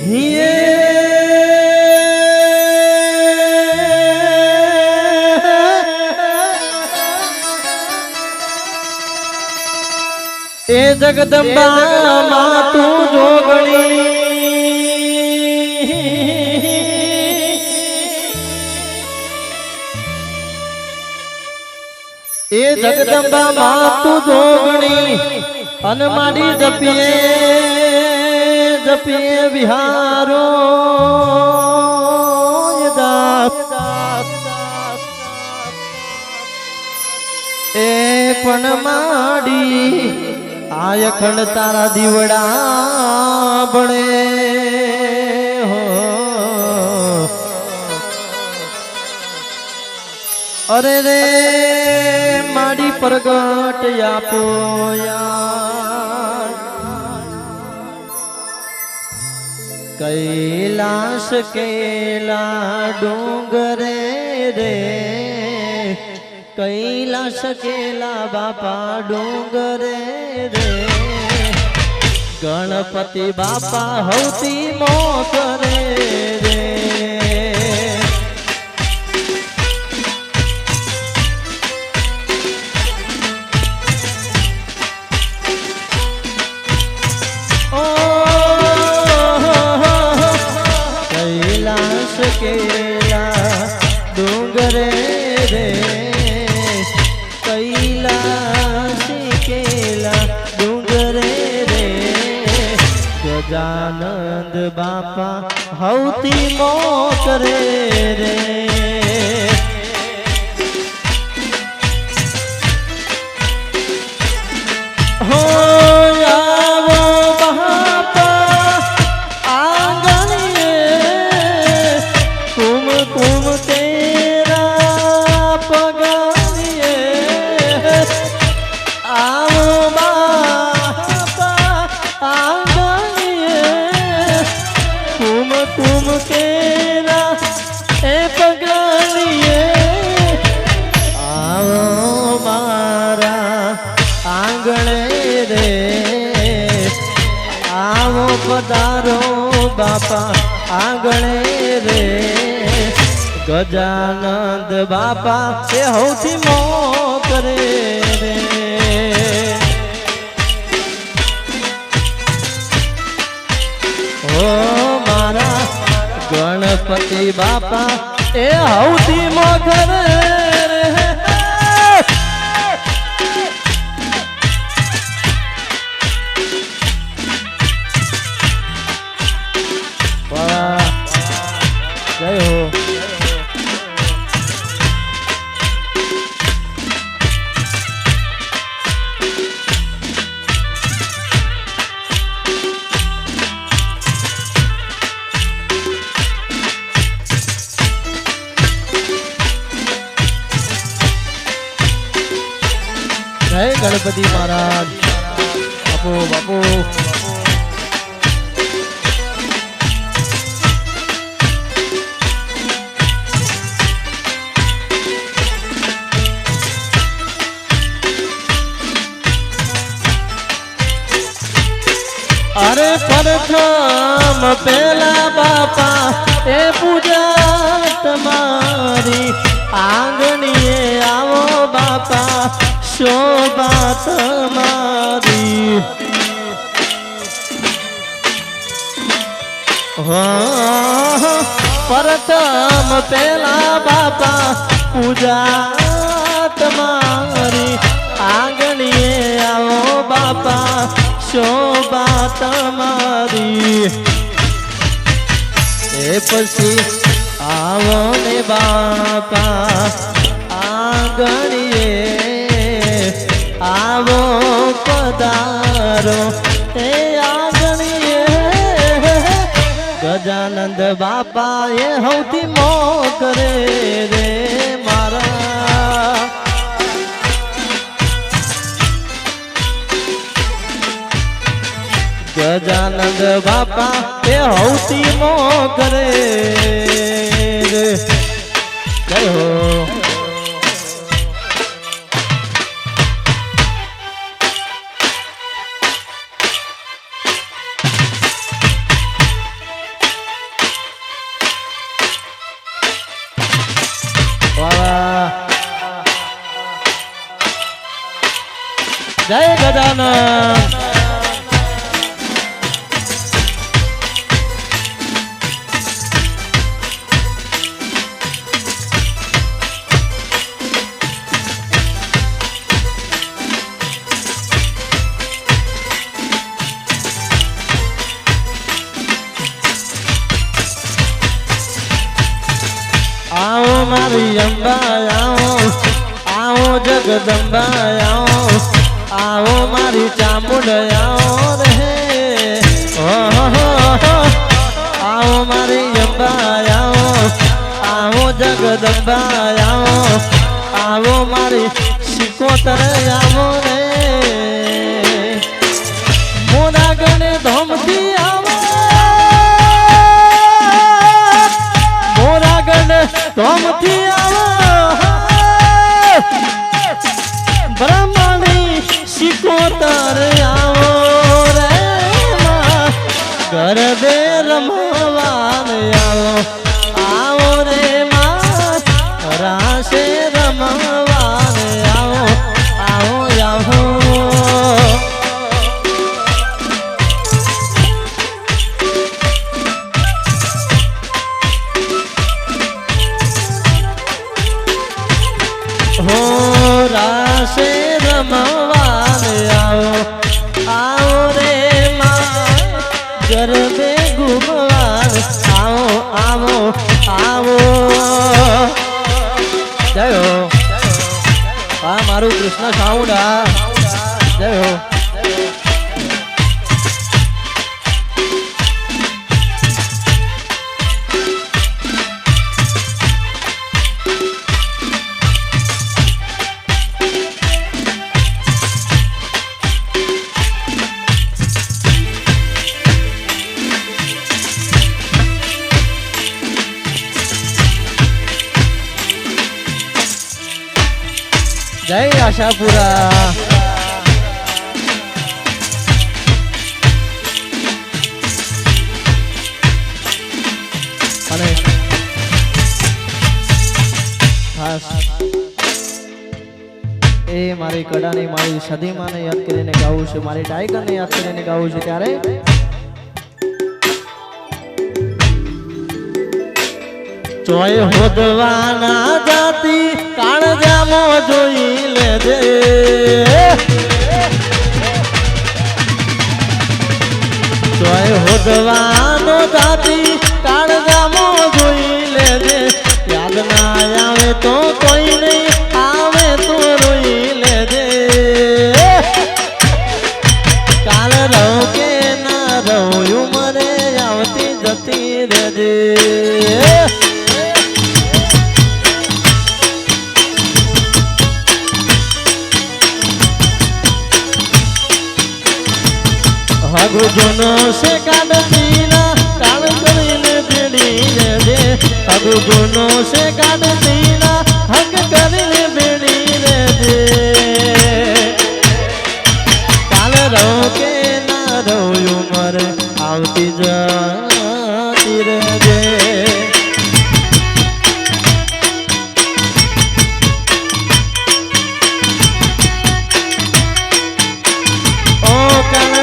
હિયે એ જગદંબા માં તું જોગણી એ જગદંબા માં તું જોગણી અન માડી જપીએ વિહારો એ પણ માડી આયખંડ તારા દીવડા બણે હો અરે રે માડી પ્રગટ આપો યાર કૈલાશ કેલા ડુંગરે રે કૈલાશ કેલા બાપા ડુંગરે રે ગણપતિ બાપા હૌતી મોકરે રે કૈલાશ કેલા ડુંગરે રે કૈલાશ કેલા ડુંગરે રે ગજાનંદ બાપા હૌતી મોકરે રે હો આવો બાપા આંગણીએ તુમ તુમ તેરા પગલીએ આવો બાપા આંગણીએ તુમ તુમ તેરા એ પગલીએ આવો મારા આંગણે રે આવો પધારો બાપા આંગણે રે ગજાનંદ બાપા એ હૌથી મોકરે રે ઓ મારા ગણપતિ બાપા એ હૌથી મોકરે રે જય હો જય ગણપતિ મહારાજ બાપુ બાપુ અરે પ્રથમ પેલા બાપા એ પૂજા તમારી આંગણીએ આવો બાપા શોભા તમારી પ્રથમ પેલા બાપા પૂજા તમારી આંગણીએ આવો બાપા શોભા તમારી એ પછી આવો ને બાપા આંગણીએ આવો પધારો એ આંગણીએ ગજાનંદ બાપા એ હૌથી મોકરે રે મારા ગજાનંદ બાપા એ હૌતી મોકરે રે જય હો જય ગજાનન. आओ मारी अंबा आओ, आओ जगदंबा आओ, आओ मारी चामुंड आओ रे, आओ मारी अंबा आओ, आओ जगदंबा आओ, आओ मारी सिकोतर आओ रे, मोरा गणे धोमती आओ, मोरा गणे धोमती आओ, ब्रह्मणी सिकोतर आओ रे, गरबे रमवान आओ, आओ रे माँ रासे रमवान आओ, आओ आओ. हो रासे रमवान आओ, आओ रे माँ गरबे घूमवान आओ, आओ आओ. जय हो. आ मारू कृष्ण साउंड. जय हो. जय आशापुरा. અને ખાસ એ મારી કડાની મારી સદીમાને યાદ કરીને ગાવું છે, મારી ટાઈગરને યાદ કરીને ગાવું છે. ત્યારે ચોય હોદવાના જાતી કાળજામો જોઈ લેજે, ચોય હોદવાનો જાતી કાળજામો જોઈ લેજે, યાદ ના આવે તો કોઈ નહીં આવે તો રોઈ લેજે, કાલ રહું કે ના રહું ઉમરે આવતી જતી રહેજે. હગુ જૂનો છે કાઢતીના કાળ કરીને બેડી લેજે, હગુ જૂનો છે કાઢતીના હક કરીને બેડી લેજે, કાલ રહું કે ના રહું ઉમર આવતી જતી રહેજે.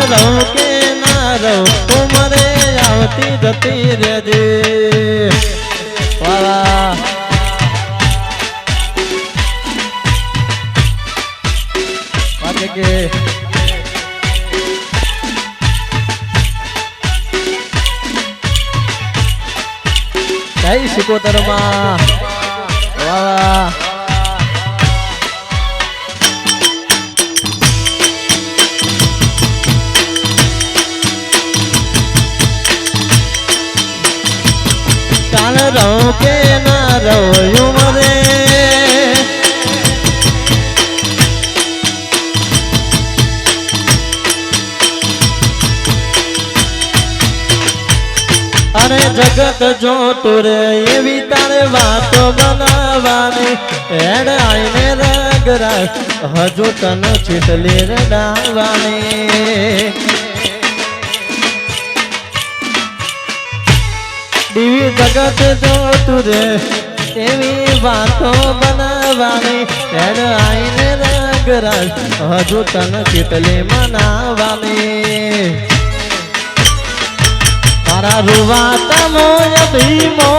રહું કે ના રહું ઉમરે આવતી જતી રહેજે. વાલા બાકી કે જય સિકોતરમાં. વાલા રહું કે ના રહું ઉમરે, અરે જગત જોતું રે એવી તારે વાતો બનાવવાની, હેડ આઈને રગરાય હજુ તન છીટલી રડાવવાની, દીવી જગત જોતું રે એવી વાતો બનાવવાની, હેડ આઈને નાગરાજ હજુ તન કેટલી મનાવાની મારા રૂવાતા મોય ભીમો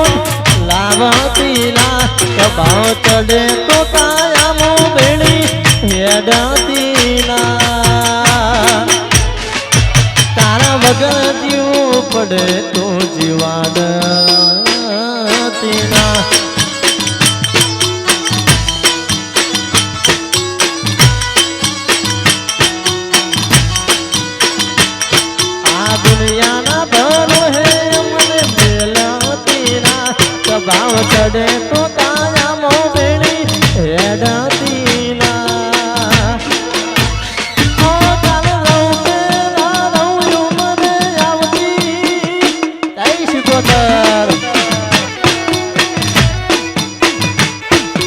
લાવતીલા કબાવ ચડે તો કાયા મો બેડી હેડાતીલા તારા વગર જીવ પડે તો જીવાડતીલા દુનિયાના ભરો હે મને મેલતીના કબાવ ચડે તો કાયા મો બેડી હેડાતીલા ઓ કાલ રહું કે ના રહું મને આવતી તઈ શિકોતર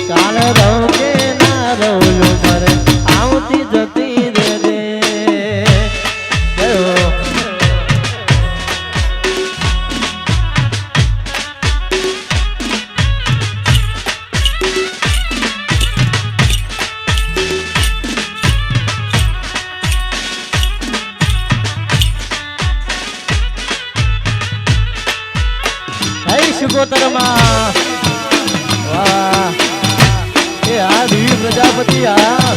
કાલ રહું કે ના રહું મને આવતી જતી રે રે શિકોતરમાં વાહ એ આ દેવી પ્રજાપતિ આ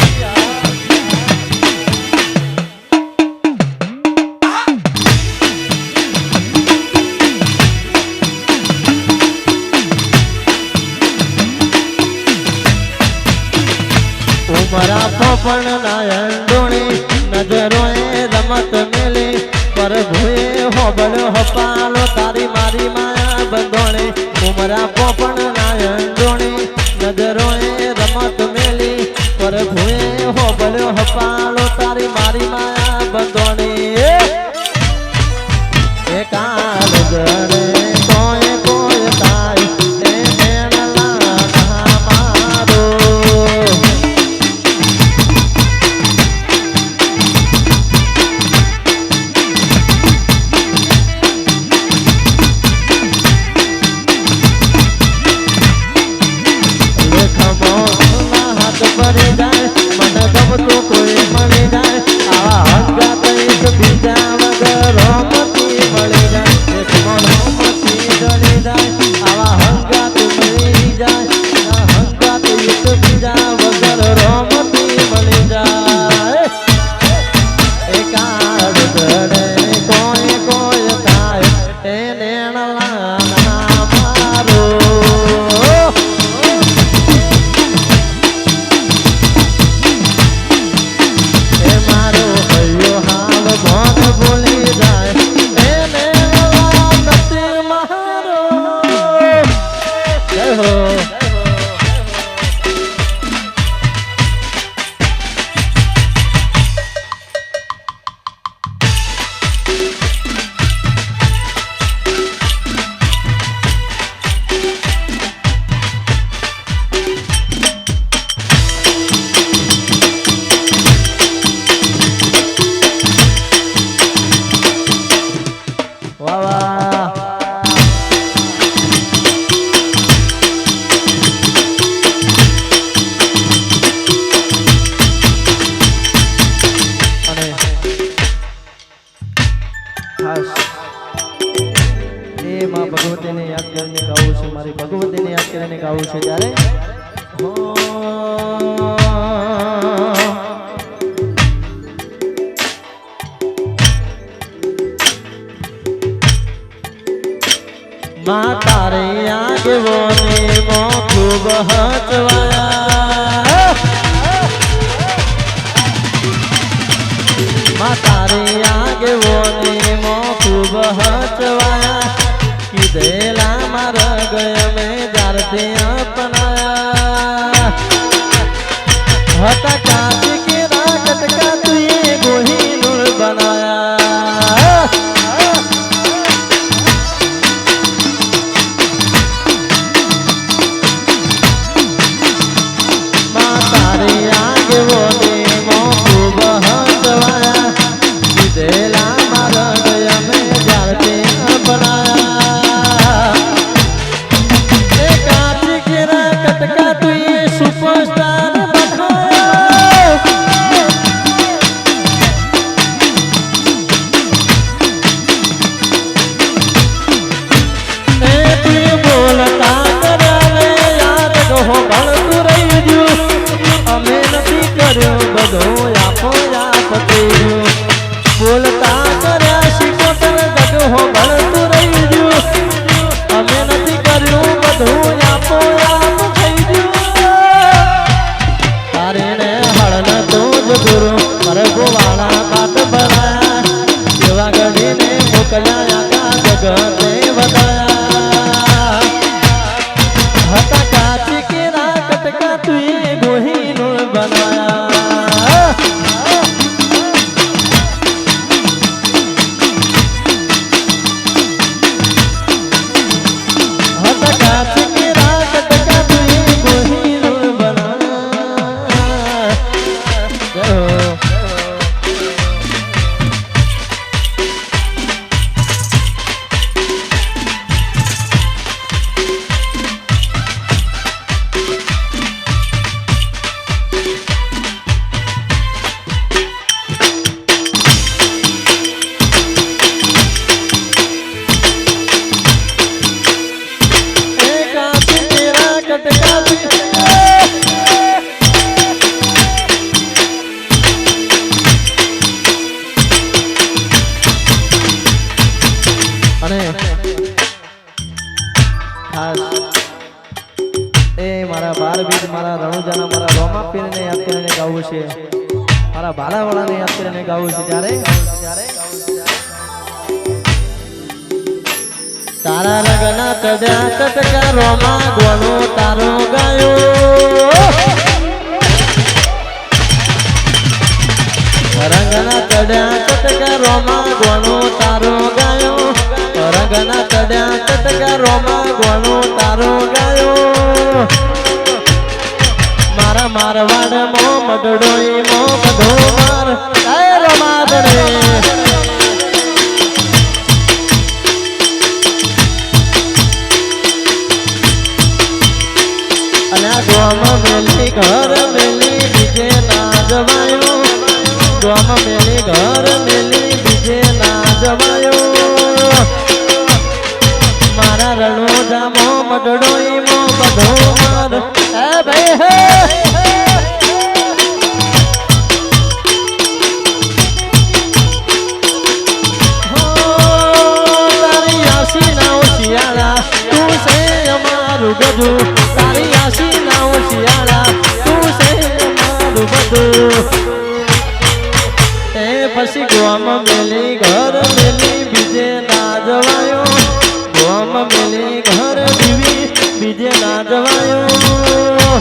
ઉમરા પોપણ નાયંડોણી નજરો એ રમત મેલી પ્રભુએ હોબળ હપાલો તારી મારી માયા બંધોણી ઉમરા પોપણ નાયંડોણી નજરો એ રમત મેલી પ્રભુએ હોબળ હપાલો તારી મારી માયા બંધોણી એ કાલ ગણે કોઈ કોઈ તાય એ મેળલા મારો ભરી જાય મને ગમતું કોઈ મળી જાય આવા હંગાત એક બીજા વગર રોમતી મળી જાય એક મનોમતી ડળી જાય આવા હંગાત મળી જાય હંગાત એક બીજા વગર રોમતી મળી જાય એકાદ ગળે કોઈ કોઈ થાય એને મારો ભગવતીને યાદ કરીને ગાવું છે મારી ભગવતીને યાદ કરીને ગાવું છે જ્યારે માં તારે આગેવોને મો ખૂબ હચવાયા માં તારે આગેવોને મો ખૂબ હચવાયા કીધેલા મારા ગયા મેં જારથી અપનાયા હતા કાચ કે રાગટકા તુએ ગોહી નૂર બનાયા માં તારે આગેવોને મો ખૂબ હચવાયા કીધેલા મારા બોલતા કર્યા શીખોતર જગ હો ભળતું રહી ગયું અમે નથી કર્યું બધું આપો આપ થઈ ગયું તારે ને હળન તું જ ગુરુ પરગો વાળા પાટ ભરાયા સેવા ગઢીને મોકલ્યા આખા જગતે વધાયા હતા કાચી કેરા કટકા તુએ ગોહીનું બનાયા હતા કાચી કેરા કટકા તુએ ગોહીનું બનાયા જય હો મારા બાર બીજ મારા રણુજાના મારા રોમા પીરને યાદ કરીને ગાવું છે મારા ભાલાવાળાને યાદ કરીને ગાવું છે ત્યારે તારા લગના કડ્યા કટકા રોમા ગોનો તારો ગાયો રંગના કડ્યા કટકા રોમા ગોનો તારો ગાયો રંગના કડ્યા કટકા રોમા ગોનો તારો ગાયો મારા મારવાડ મો મડડોઈ મો બધો માર એ રમાડે અલ્યા ગોમ મેલી ઘર મેલી બીજે ના જવાયો ગોમ મેલી ઘર મેલી બીજે ના જવાયો મારા રણોજા મો મડડોઈ મો બધો માર એ ભાઈ હે ગજુ તારી આશી ના શિયાળા તું છે મારું બધું એ પછી ગોમ મેલી ઘર મેલી બીજે ના જવાયો ગોમ મેલી ઘર બીવી બીજે ના જવાયો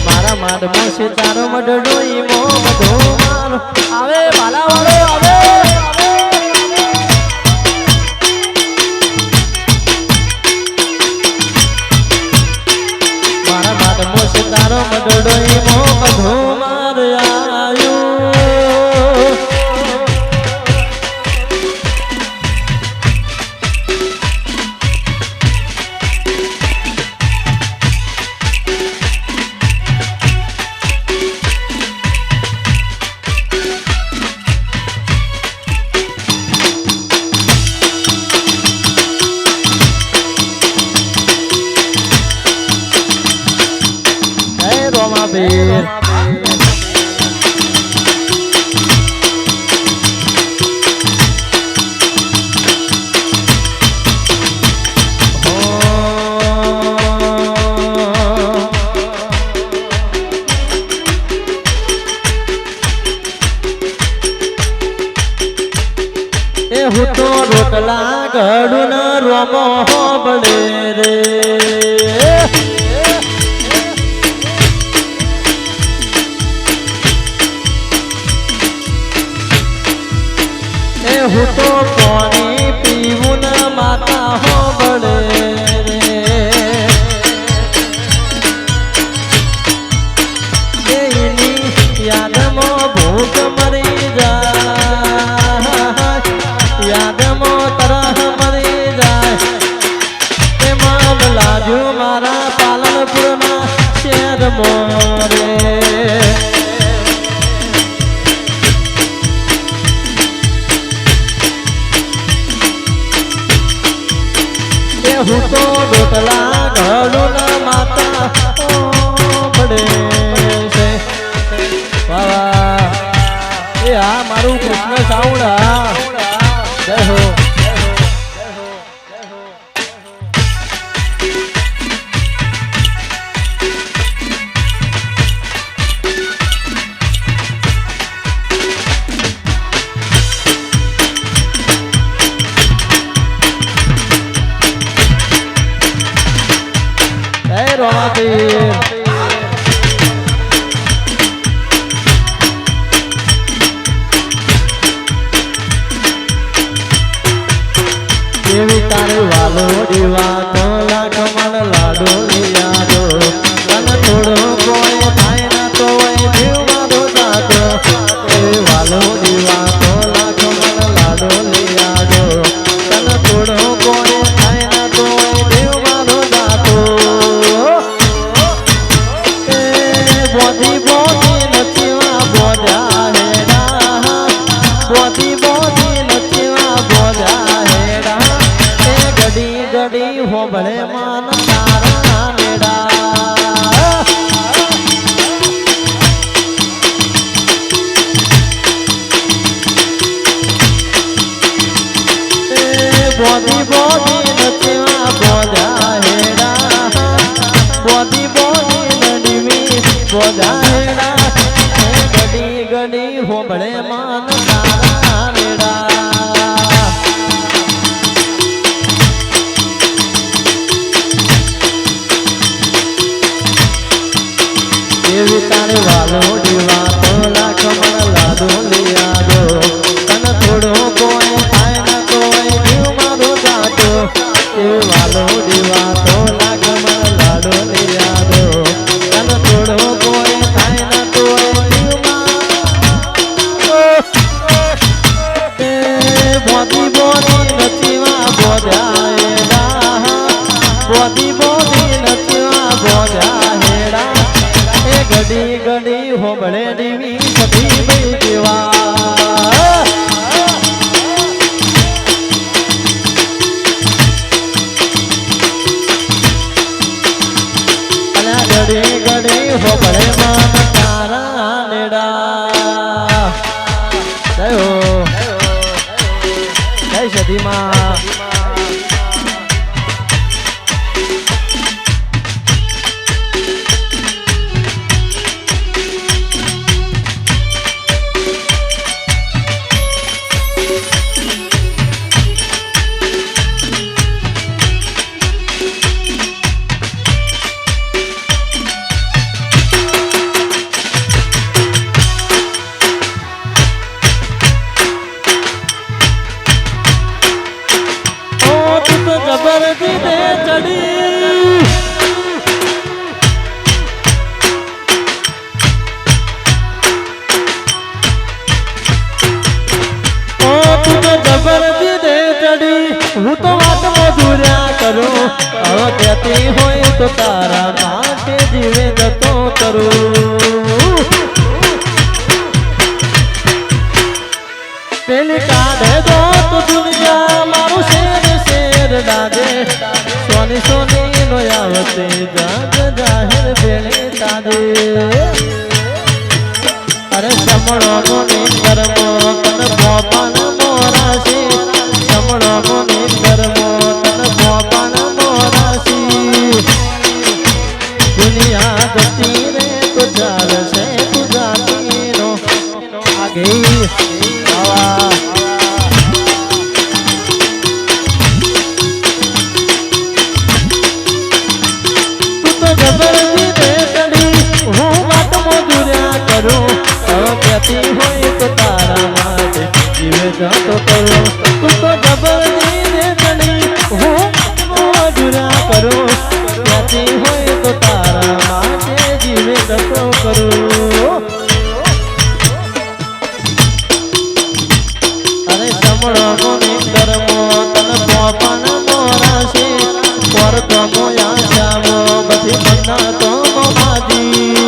મારા માડમાં છે તારો મડડો ઈમો બધો મારો આવે બાલાવાળો આવે તારો મડડો ઈમો બધો માર આયો Romabir એ હું તો રોટલા ઘડું ન રોમો બળે રે હું તો પાણી પીવું ન માતા હો બળે રે એની યાદમાં ભૂખ મરી જાય યાદમાં તરહ મરી જાય એમાં લાગ્યું મારા પાલનપુરના શહેરમાં રે હું તો રોટલા ઘડું ના માતા પડે છે વાહ એ આ મારું કૃષ્ણ સાઉડા જય હો એવી તારી વાલો દીવા તો લાખ મન લાડો યાદો તને થોડો કોઈ થાય ના તો જીવ મારો જાતો એવી વાલો દીવા તો લાખ મન લાડો યાદો તને થોડો કોઈ થાય ના તો જીવ મારો જાતો એ બોધી બોધી નચવા બોધા હેડા બોધી બોધી નચવા બોધા ગડી ગડી હોબળે માન તારા મેડા બોધી બોધી નચવા બોધા હેડા બોધી બોધી નડીવી બોધા હેડા ગડી ગડી હોબળે માન તારા મેડા એવી તારે વાલો દીવા તો લાખ મન લાડો યાદો તને થોડો કોઈ થાય ના કોઈ જીવ મારો જાતો એવી વાલો દીવા તો લાખ મન લાડો યાદો તને થોડો કોઈ થાય ના કોઈ જીવ મારો બોધી બોધી નચવા બોધા હેડા બોધી બોધી નચવા બોધા હેડા ગડી ગડી હોબળે દીવી સધી બઈ દેવા ગડી ગડી હોબળે માન તારા નેડા જય હો જય સધી માં હું તો વાત મધુર્યા કરું હવે કહેતી હોય તો તારા માટે જીવે જતો કરું પેલી કાઢે દો તો દુનિયા મારું શેર શેર લાગે સોની સોની નો આવતે જાગ જાહેર બેણે તાજે અરે સમણો નો કરમો તન ભોપાન મોરાશી સમણો નો કરમો તન ભોપાન મોરાશી દુનિયા જતી રે તો ચાલશે તું જાતી નો આગે આવા તું તો જબરદી દે ચડી હું વાત મધુર્યા કરું કહેતી હોય તો તારા માટે જીવે જાતો કરો તું તો જબરદી દે ચડી હું મધુર્યા કરું કહેતી હોય તો તારા માટે જીવે જતો કરું અરે સમણો નો કરમો તન પોપન મોરાશી પર તો મોયા જામો બધી મન્ના તો માજી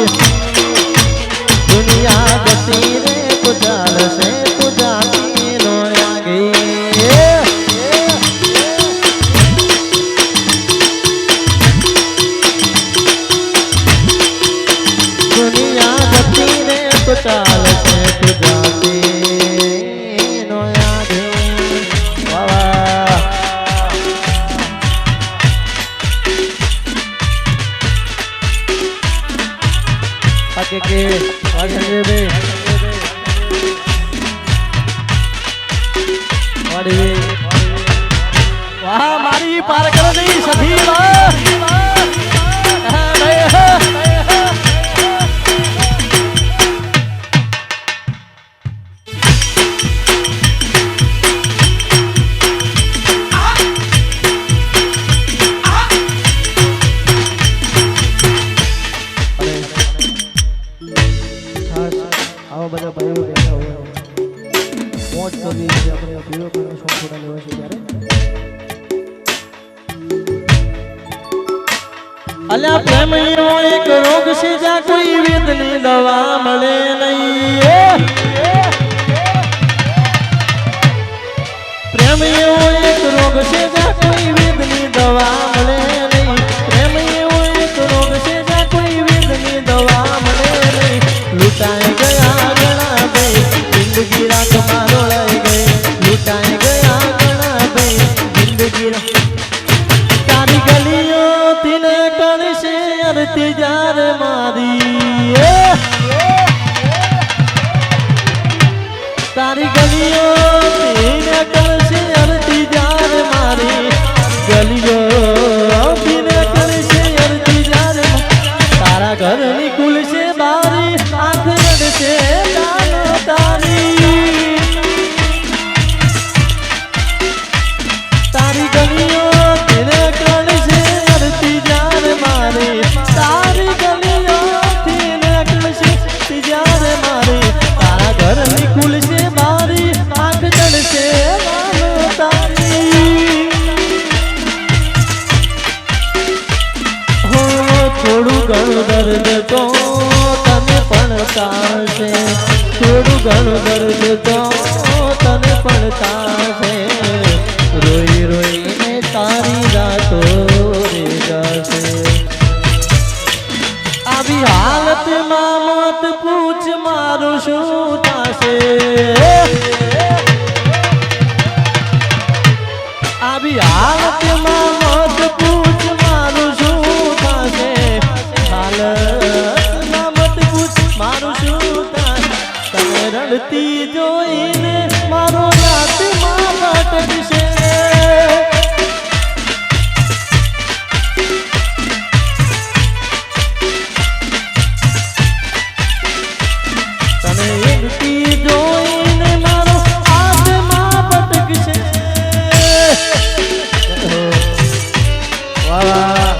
દુનિયા જતી રે તો ચાલશે તું જાતી નો આગે દુનિયા જતી રે તો ચાલશે તું જાતી વાહ મારી પારકરની સધી આવા બધા ભાઈઓ બેઠા હોય મોજ કરીએ છીએ આપણે પીવો પણ શોખ થોડા લેવા છે ત્યારે અલ્યા પ્રેમ એવો એક રોગ છે જ્યાં કોઈ વેદની દવા મળે નહીં પ્રેમ એવો એક રોગ છે જ્યાં કોઈ વેદની દવા મળે નહીં પ્રેમ એવો એક રોગ છે જ્યાં કોઈ વેદની દવા મળે નહીં લૂંટાઈ ગયા ઘણા ભાઈ જિંદગી રાત મારો લઈ ગઈ લૂંટાઈ ગયા ઘણા ભાઈ જિંદગી તારી ગલીઓ તીને કણશે અરતી જાર મારી તારી ગલીઓ તીને કણશે અરતી જાર મારી ગલીઓ તીને કણશે અરતી જાર તારા ઘરની ખુલશે બારી આંખ રડશે તારી તારી ગલીઓ તીને કણશે અરતી જાર મારી તારી ગલીઓ તીને કણશે અરતી જાર મારી તારા ઘરની ખુલશે બારી આંખ ચડશે તારી હો થોડું ઘણું દર્દ તો તને પણ તાશે થોડું ઘણું દર્દ તો તને પણ તાશે રોઈ રોઈને તારી રાતો રે જશે આવી હાલતમાં મત પૂછ મારું શું થશે આવી હાલતમાં મત પૂછ મારું શું થશે હાલતમાં મત પૂછ મારું શું થશે તને રડતી જોઈને મારો રાતમાં ભટકશે તને રડતી જોઈને મારો આત્મા ભટકશે વાહ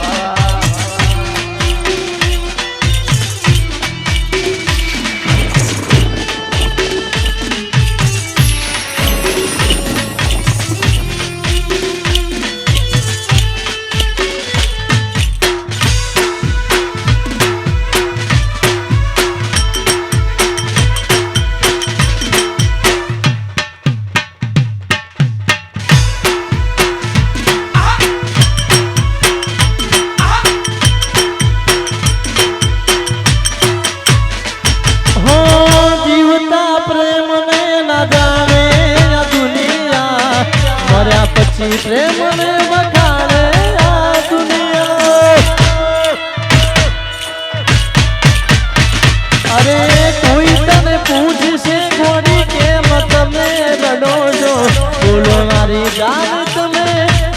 પ્રેમ ને વખાણે આ દુનિયા અરે કોઈ તને પૂછશે ગોરી કેમ તમે રડો છો બોલો મારી જાન તમે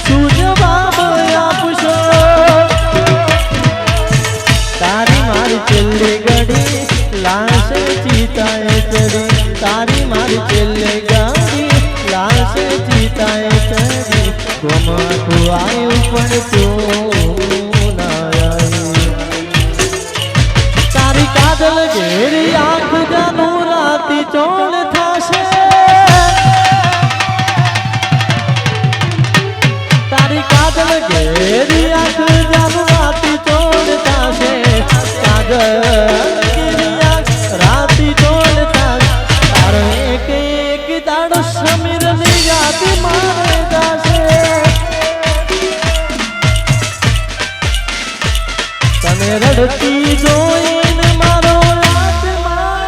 શું જવાબ આપશો તારી મારી છેલ્લી ઘડી લાશ ચિતાએ ચડી તારી મારી છેલ્લી ઘડી લાશ ચિતાએ ચડી તું આવ્યું પણ તું ના આવી તારી કાજલ ઘેરી આંખ જાનું રાતી ચોળ થશે તારી કાજલ ઘેરી આંખ જાનું રાતી ચોળ થશે કાજલ ઘેરી આંખ રાતી ચોળ થશે તારો એક એક દાડો સમીર ની યાદ મારે જશે તને રડતી જોઈને મારો આત્મા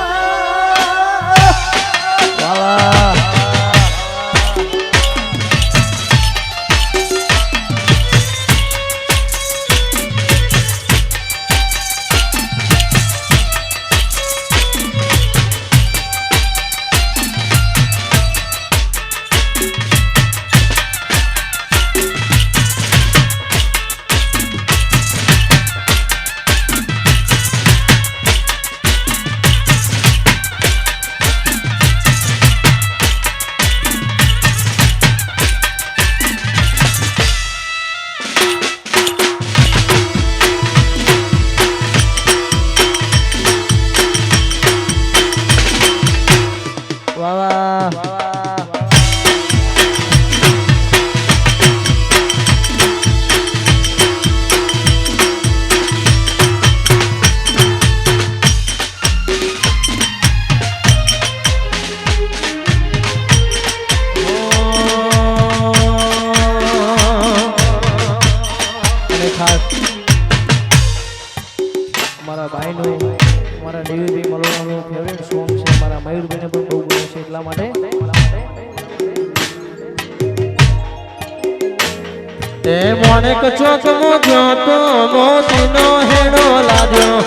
એ મોણેક ચોક મોજો તો મોતીનો હેડો લાગ્યો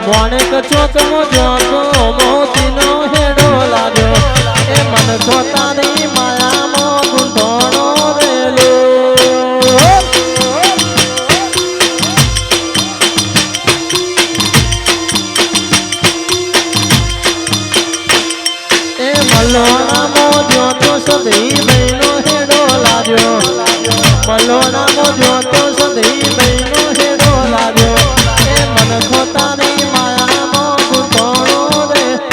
મોણેક ચોક મોજો તો મોતીનો હેડો લાગ્યો એ મન ખોતાની માયામાં ગુંઠોણો રેલો એ મલોણા મોજો તો સદી મહિનો હેડો લાગ્યો મલોણા મોજો તો સદી મહિનો હેડો લાગ્યો એ મન ખોતાની માયામાં ગુંઠોણો રેલો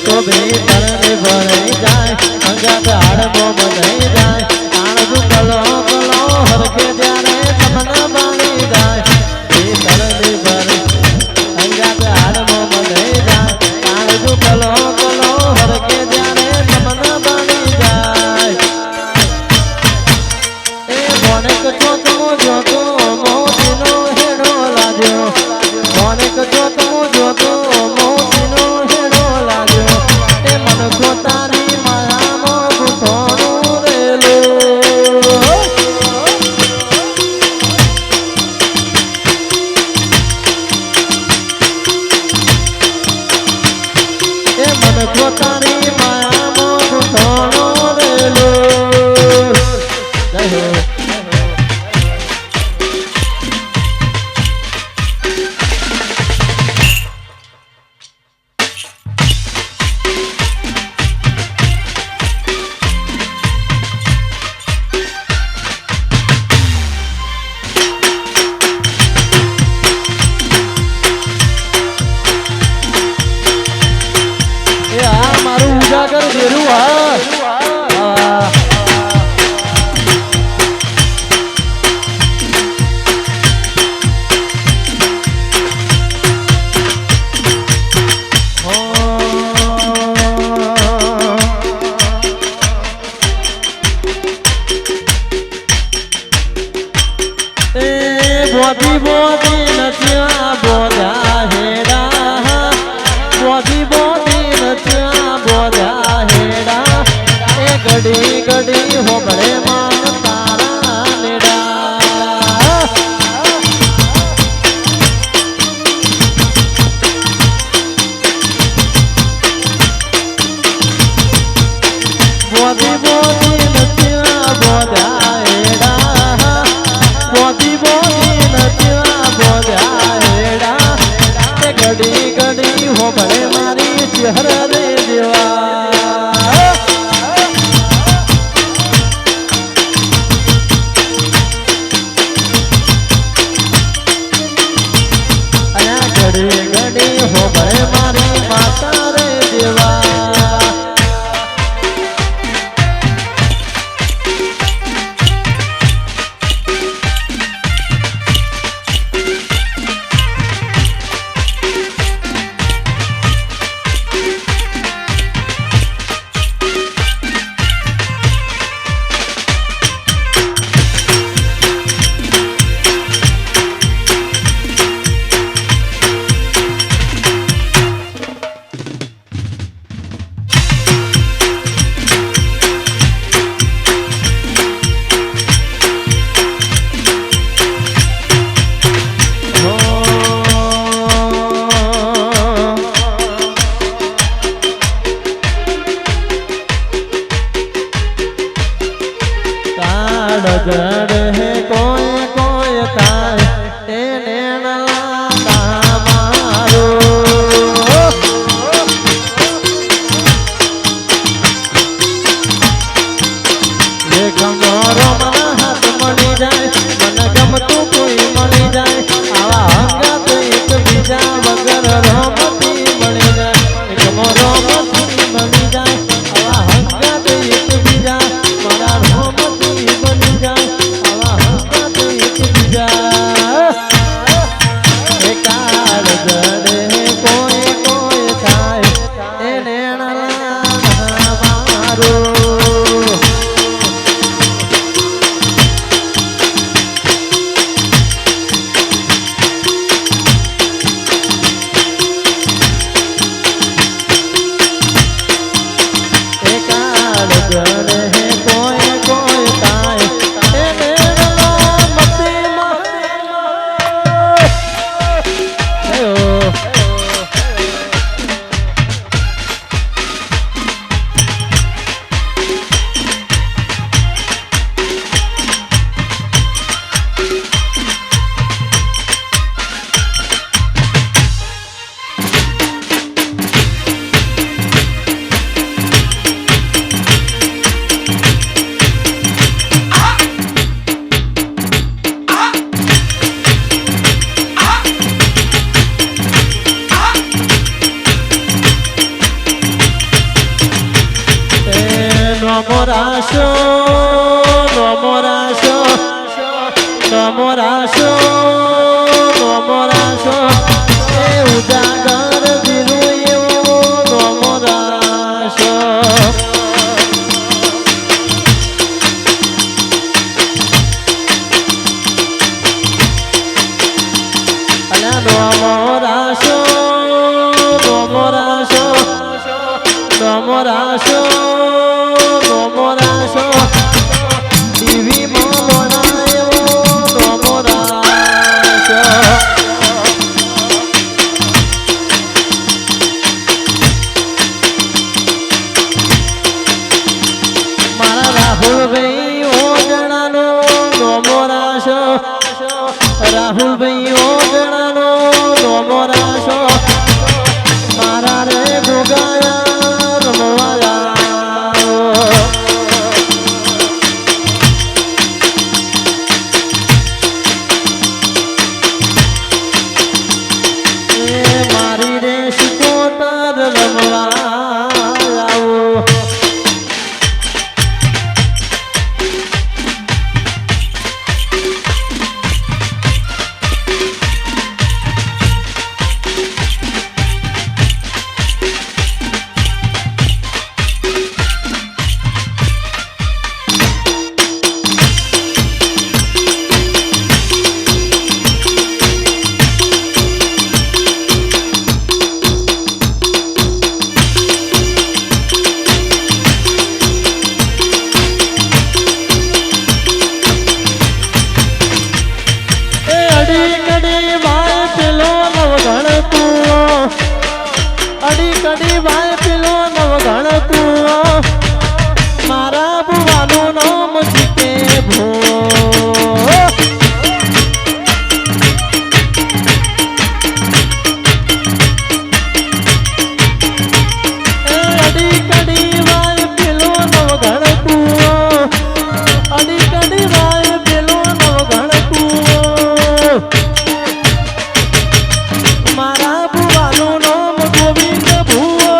તો ભીતર ને ભરાઈ જાય અંગાત હાડમો બંધાઈ જાય આણજુ કલો કલો હરખે ત્યારે તમને બાણી જાય ભીતર ને ભરાઈ અંગાત હાડમો બંધાઈ જાય આણજુ કલો કલો હરખે ત્યારે તમને બાણી જાય એ મોનેક ચોકમો જોતો મોતીનો હેડો લાગ્યો મોનેક ચોકમો જોતો મોતીનો હેડો લાગ્યો એ મન ખોતાની માયામાં ગુંઠોણું રેલું એ મન ખોતાની માયામાં ગુંઠોણું રેલું જય હો મારું ઉજાગર ઘેરું હા બોધી બોધી નચ્યા બોધા હેડા બોધી બોધી નચ્યા બોધા હેડા એ ઘડી ઘડી હોબળે માન તારા નેડા બોધી બોધી નચ્યા બોધા હેડા બોધી બોધી નચ્યા બોધા હેડા એ ઘડી ઘડી હોબળે મારી ચહેરા રે દેવા અને ઘડી ઘડી હોબળે મારી માતા રે દેવા રાહુલભાઈ ઓગણાનો નોમો રાશો મારા રે ગોગાયા રમવાયા મારી રે શિકોતર રમવાયા અડી કડી ભાઈ પેલો નવગણ તું મારા બુવાનું નામ જીતે ભો અડી કડી ભાઈ પેલો નવગણ તું અડી કડી ભાઈ પેલો નવગણ તું મારા બુવાનું નામ ગોવિંદ ભૂવો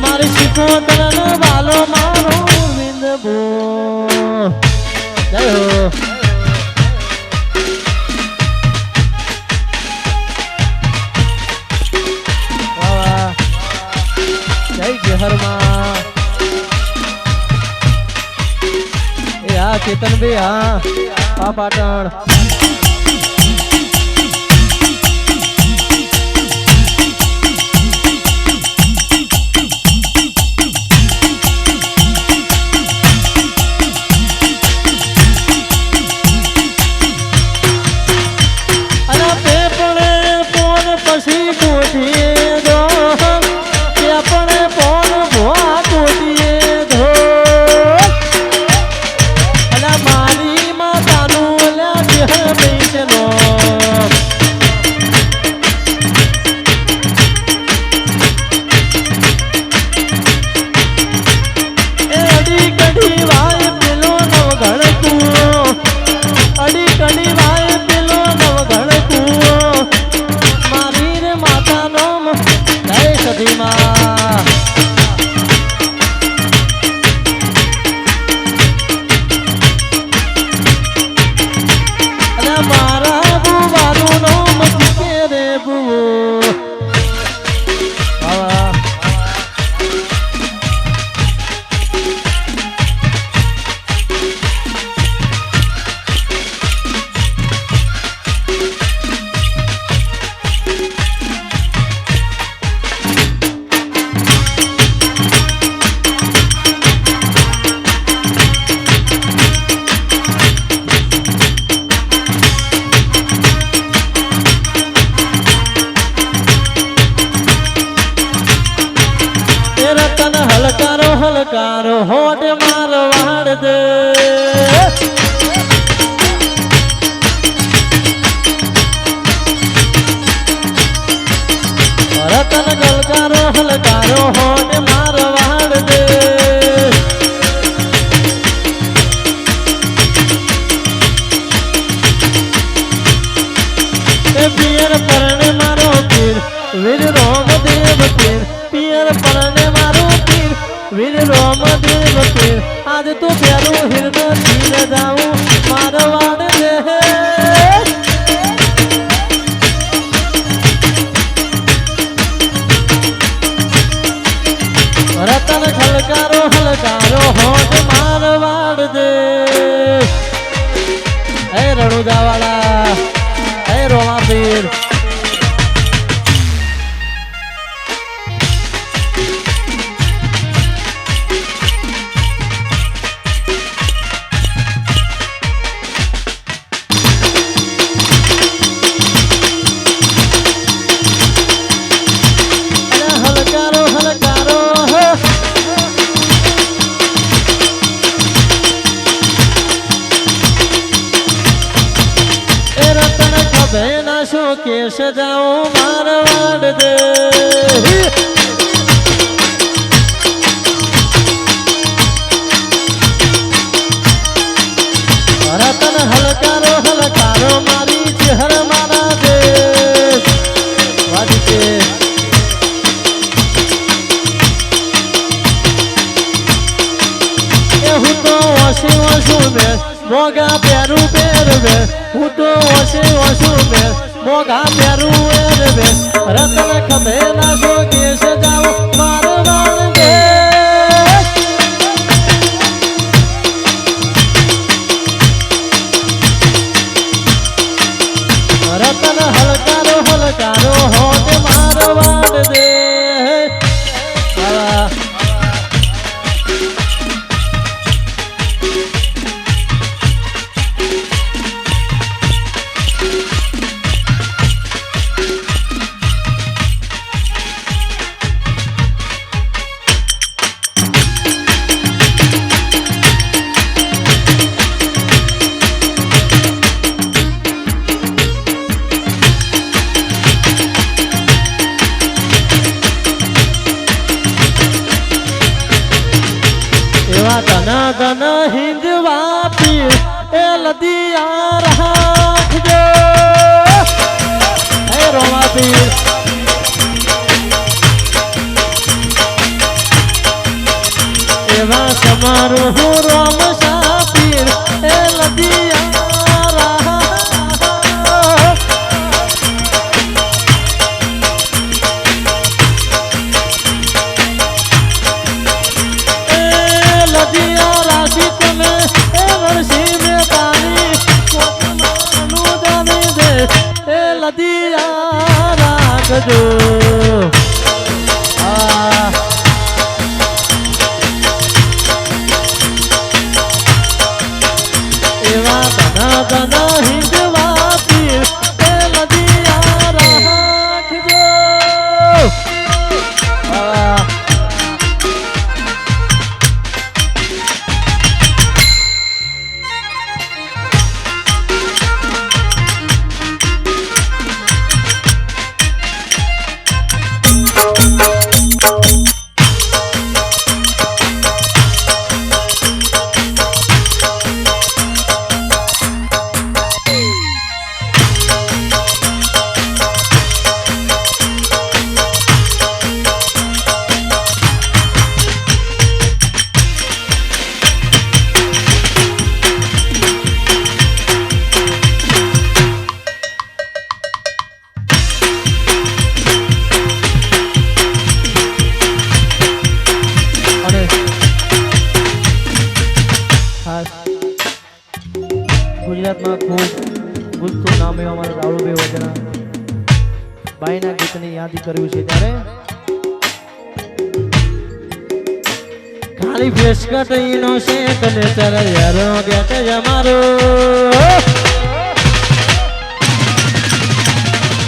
મારી શિકોતરનો વાલો મારો ગોવિંદ ભૂવો જય હો વાહ જય ગહરમાં चेतन भाई हाँ पाटण अरे पेपड़े पोन पसी कोठिए दो पेपड़े पोन भुआ कोठिए दो मारी मातानु बेचनो अड़ी कड़ी भाई पेलो नवगण कुओ अड़ी कड़ी भाई पेलो नवगण कुओ मारी रे माता नोम जय सदी माँ मारा बुवानु नाम जीते रे बुवो हलकारो हलकारो होट मारो वाड़ दे रतन गलकारो हलकारो होट मारो वाड़ दे पियर परने मारो पीर वीर राम देव पीर पियर परने मारो वीर राम देव पीर आज तो प्यारो हृदय छीन जाऊं मारवाड़ दे रतन खलकारो हलकारो होट मारवाड़ दे ए रणुदा वाला ए रोमा पीर કેસ જાઓ મારવાડ દે રતન હલકારો હલકારો મારી ચહેર મારા દે વાજકે હું તો ઓછી ઓછું મેં મોગા પહેરું પહેરવે હું તો ઓછી ઓછું મેં મોગા પહેરું પહેરવે રતન ખભે નાખો કેસ જાઓ મારવાડ દે રતન હલકારો હલકારો હોત મારવાડ દે ધન ધન હિંદવા પીર એ લદિયા રાખજો હે રોમા પીર એવા તમારું હું રોમ શાહ પીર એ લદિયા રાખ લદિયા રાશી તમે એ વર્ષી મેં પાણી પોતાનું જાણી દે એ લદિયા રાખજો એવા ધના ધના હિંદવા પીર એ લદિયા રાખજો ગુજરાતમાં ખૂબ ગુજતું નામે અમારા રાવળભાઈ વગેરે બાઈના ગીતની યાદી કર્યું છે ત્યારે ખાલી ફેસકટ ઈનો છે તને તારે યારો ગેટ અમારો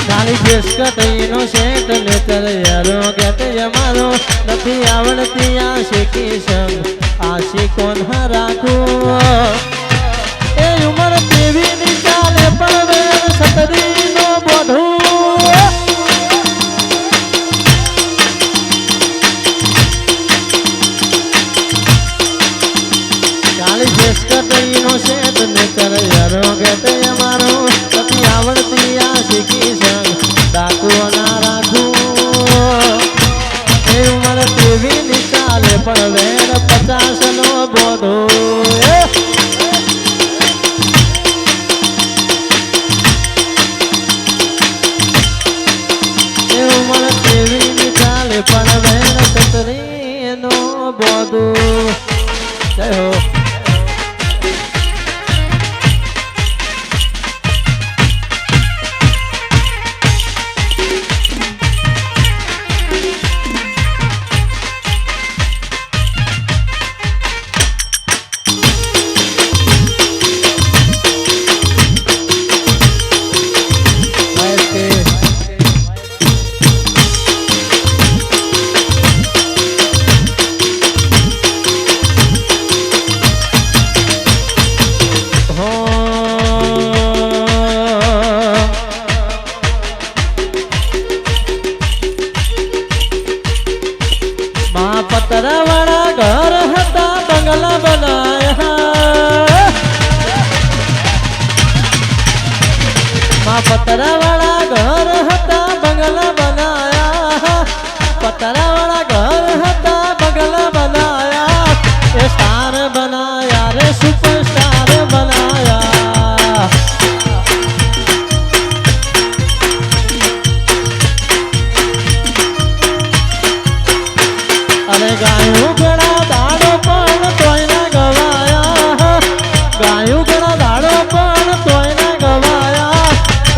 ખાલી ફેસકટ ઈનો છે તને તારે યારો ગેટ અમારો નથી આવડતી આ શીખી સંગ આશિકોન રાખું એ ઉમર દેવી ની ચાલે પડવે સતરી નો બોધું ચાલી ફેસકટ નો છે તને કરે યારો ગેટ અમારો નથી આવડતી આ શીખી સંગ ડાકુ ના રાખું એ ઉમર દેવી ની ચાલે પડવે 50 નો બોધું પણ વેણ સતરી નો બોધું જય હો પતરાવાળા ઘર હતા બંગલા બનાયા પતરાવાળા ઘર હતા બંગલા બનાયા એ સ્ટાર બનાયા રે સુપરસ્ટાર બનાયા અરે ગાયું ઘણા દાડો પણ તોય ના ગવાયા ગાયું ઘણા દાડો પણ તોય ના ગવાયા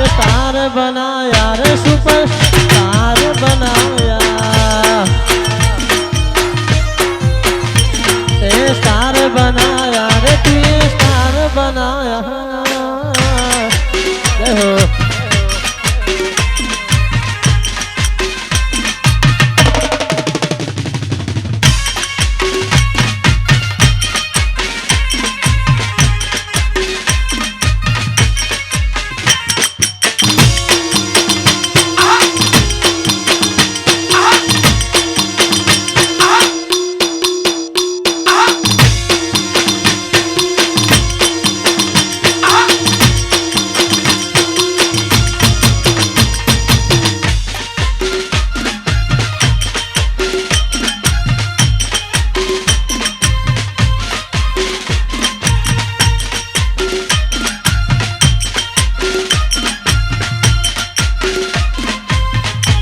સ્ટાર બનાયા રે સુપર સ્ટાર બનાયા એ સ્ટાર બનાયા રે તું સ્ટાર બનાયા જય હો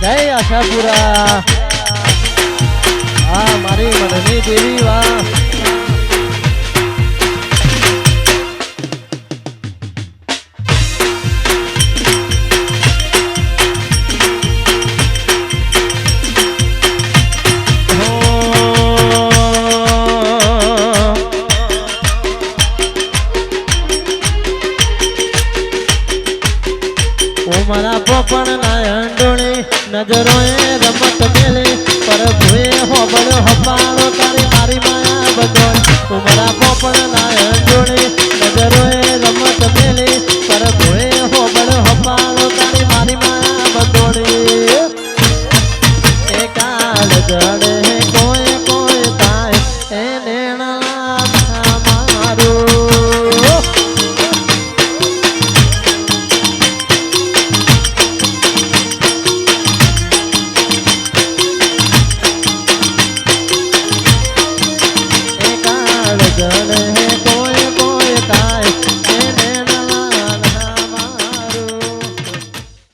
જય આશાપુરા હા મારી મનની દેવી વાહ મારા પોપણ ના અંડોળી નજરો એ રમત મેલે પર ભૂએ હોબળો હપાળો તારી મારી માયા બધો